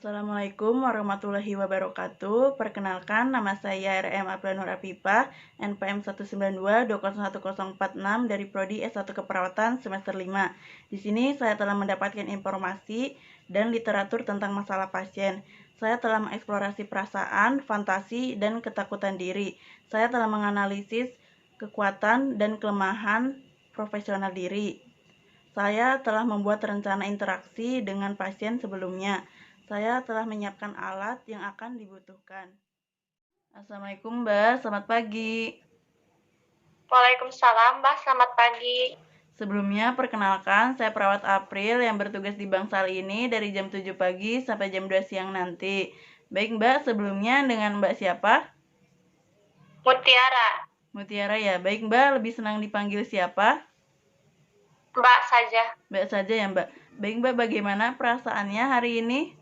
Assalamualaikum warahmatullahi wabarakatuh. Perkenalkan, nama saya RM Apla Nur Afifah, NPM 192201046 dari Prodi S1 Keperawatan semester 5. Di sini saya telah mendapatkan informasi dan literatur tentang masalah pasien. Saya telah mengeksplorasi perasaan, fantasi, dan ketakutan diri. Saya telah menganalisis kekuatan dan kelemahan profesional diri. Saya telah membuat rencana interaksi dengan pasien sebelumnya. Saya telah menyiapkan alat yang akan dibutuhkan. Assalamualaikum Mbak, selamat pagi. Waalaikumsalam, Mbak. Selamat pagi. Sebelumnya, perkenalkan, saya perawat April yang bertugas di Bangsal ini dari jam 7 pagi sampai jam 2 siang nanti. Baik Mbak, sebelumnya dengan Mbak siapa? Mutiara. Mutiara ya. Baik Mbak, lebih senang dipanggil siapa? Mbak saja. Mbak saja ya Mbak. Baik Mbak, bagaimana perasaannya hari ini?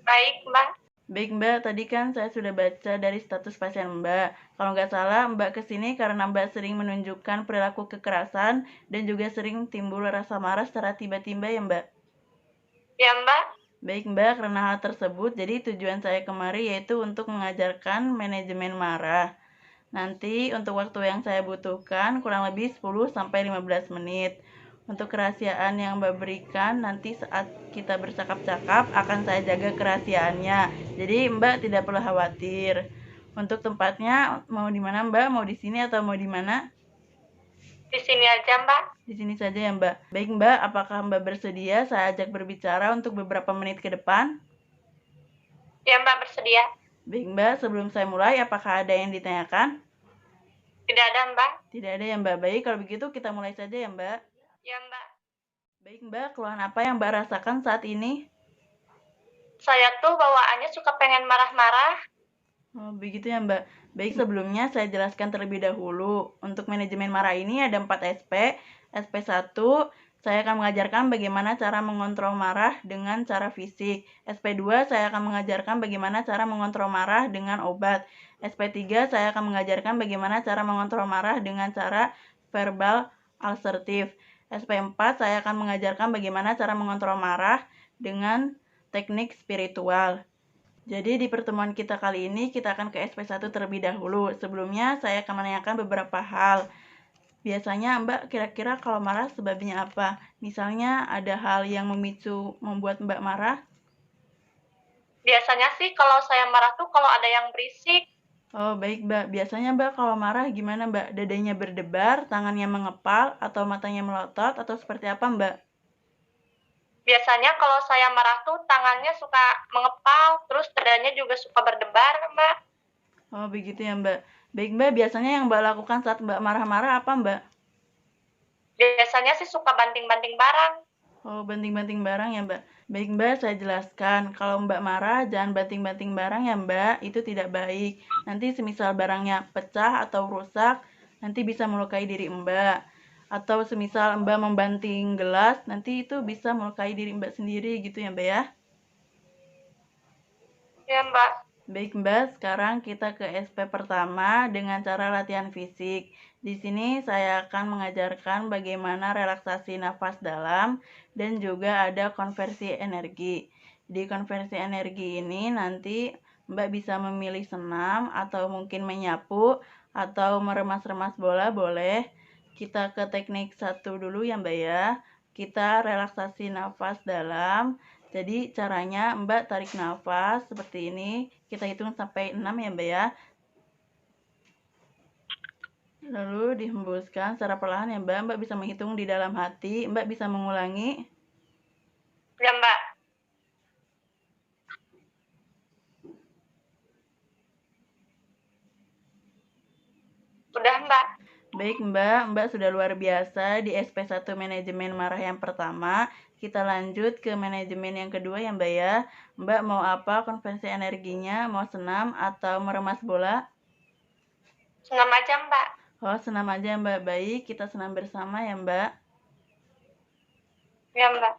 Baik, Mbak. Baik Mbak, tadi kan saya sudah baca dari status pasien Mbak. Kalau nggak salah, Mbak kesini karena Mbak sering menunjukkan perilaku kekerasan dan juga sering timbul rasa marah secara tiba-tiba ya Mbak? Ya, Mbak. Baik Mbak, karena hal tersebut, jadi tujuan saya kemari yaitu untuk mengajarkan manajemen marah. Nanti untuk waktu yang saya butuhkan kurang lebih 10-15 menit. Untuk kerahasiaan yang Mbak berikan nanti saat kita bercakap-cakap akan saya jaga kerahasiaannya. Jadi Mbak tidak perlu khawatir. Untuk tempatnya mau di mana Mbak? Mau di sini atau mau di mana? Di sini aja, Mbak. Di sini saja ya Mbak. Baik Mbak, apakah Mbak bersedia saya ajak berbicara untuk beberapa menit ke depan? Ya, Mbak, bersedia. Baik Mbak, sebelum saya mulai apakah ada yang ditanyakan? Tidak ada, Mbak. Tidak ada ya Mbak. Baik, kalau begitu kita mulai saja ya Mbak. Ya, Mbak. Baik Mbak, keluhan apa yang Mbak rasakan saat ini? Saya tuh bawaannya suka pengen marah-marah. Oh, begitu ya Mbak. Baik, sebelumnya saya jelaskan terlebih dahulu. Untuk manajemen marah ini ada 4 SP. SP1, saya akan mengajarkan bagaimana cara mengontrol marah dengan cara fisik. SP2, saya akan mengajarkan bagaimana cara mengontrol marah dengan obat. SP3, saya akan mengajarkan bagaimana cara mengontrol marah dengan cara verbal asertif. SP4, saya akan mengajarkan bagaimana cara mengontrol marah dengan teknik spiritual. Jadi di pertemuan kita kali ini kita akan ke SP1 terlebih dahulu. Sebelumnya saya akan menanyakan beberapa hal. Biasanya Mbak kira-kira kalau marah sebabnya apa? Misalnya ada hal yang memicu membuat Mbak marah? Biasanya sih kalau saya marah tuh kalau ada yang berisik. Oh baik Mbak, biasanya Mbak kalau marah gimana Mbak? Dadanya berdebar, tangannya mengepal, atau matanya melotot, atau seperti apa Mbak? Biasanya kalau saya marah tuh tangannya suka mengepal, terus dadanya juga suka berdebar, Mbak. Oh begitu ya Mbak. Baik Mbak, biasanya yang Mbak lakukan saat Mbak marah-marah apa Mbak? Biasanya sih suka banting-banting barang. Oh, banting-banting barang ya, Mbak. Baik, Mbak, saya jelaskan. Kalau Mbak marah, jangan banting-banting barang ya, Mbak. Itu tidak baik. Nanti semisal barangnya pecah atau rusak, nanti bisa melukai diri Mbak. Atau semisal Mbak membanting gelas, nanti itu bisa melukai diri Mbak sendiri gitu ya, Mbak ya. Ya, Mbak. Baik Mbak, sekarang kita ke SP pertama dengan cara latihan fisik. Di sini saya akan mengajarkan bagaimana relaksasi nafas dalam dan juga ada konversi energi. Di konversi energi ini nanti Mbak bisa memilih senam atau mungkin menyapu atau meremas-remas bola boleh. Kita ke teknik satu dulu ya Mbak ya. Kita relaksasi nafas dalam. Jadi caranya Mbak tarik nafas seperti ini. Kita hitung sampai 6 ya Mbak ya. Lalu dihembuskan secara perlahan ya Mbak. Mbak bisa menghitung di dalam hati. Mbak bisa mengulangi. Ya, Mbak. Udah, Mbak. Baik Mbak, Mbak sudah luar biasa di SP1 manajemen marah yang pertama. Kita lanjut ke manajemen yang kedua ya Mbak ya. Mbak mau apa konversi energinya? Mau senam atau meremas bola? Senam aja, Mbak. Oh, senam aja Mbak. Baik, kita senam bersama ya Mbak. Ya, Mbak.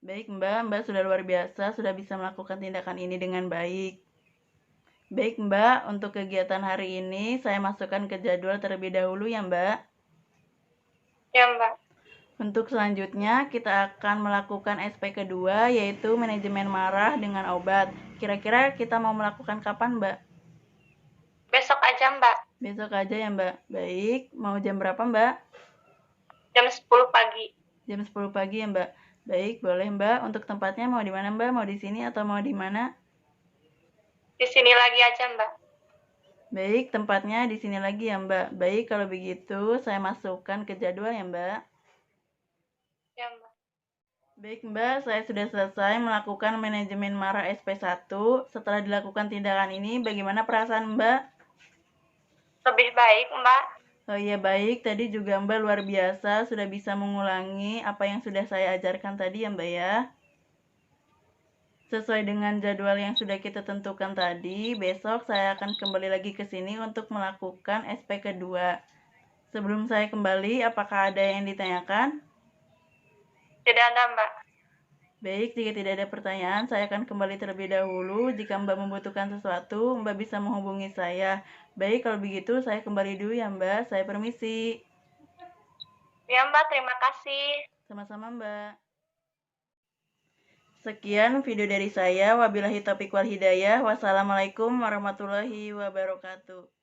Baik Mbak, Mbak sudah luar biasa, sudah bisa melakukan tindakan ini dengan baik. Baik Mbak, untuk kegiatan hari ini saya masukkan ke jadwal terlebih dahulu ya Mbak. Ya, Mbak. Untuk selanjutnya, kita akan melakukan SP kedua, yaitu manajemen marah dengan obat. Kira-kira kita mau melakukan kapan, Mbak? Besok aja, Mbak. Besok aja ya, Mbak. Baik, mau jam berapa, Mbak? Jam 10 pagi. Jam 10 pagi ya, Mbak. Baik, boleh, Mbak. Untuk tempatnya mau di mana, Mbak? Mau di sini atau mau di mana? Di sini lagi aja, Mbak. Baik, tempatnya di sini lagi ya, Mbak. Baik, kalau begitu saya masukkan ke jadwal ya, Mbak. Ya, Mbak. Baik, Mbak, saya sudah selesai melakukan manajemen marah SP1. Setelah dilakukan tindakan ini, bagaimana perasaan Mbak? Lebih baik, Mbak. Oh iya, baik. Tadi juga Mbak luar biasa sudah bisa mengulangi apa yang sudah saya ajarkan tadi ya, Mbak ya. Sesuai dengan jadwal yang sudah kita tentukan tadi, besok saya akan kembali lagi ke sini untuk melakukan SP kedua. Sebelum saya kembali, apakah ada yang ditanyakan? Tidak ada, Mbak. Baik, jika tidak ada pertanyaan, saya akan kembali terlebih dahulu. Jika Mbak membutuhkan sesuatu, Mbak bisa menghubungi saya. Baik, kalau begitu saya kembali dulu ya, Mbak. Saya permisi. Ya, Mbak, terima kasih. Sama-sama, Mbak. Sekian video dari saya. Wabillahi taufiq wal hidayah. Wassalamualaikum warahmatullahi wabarakatuh.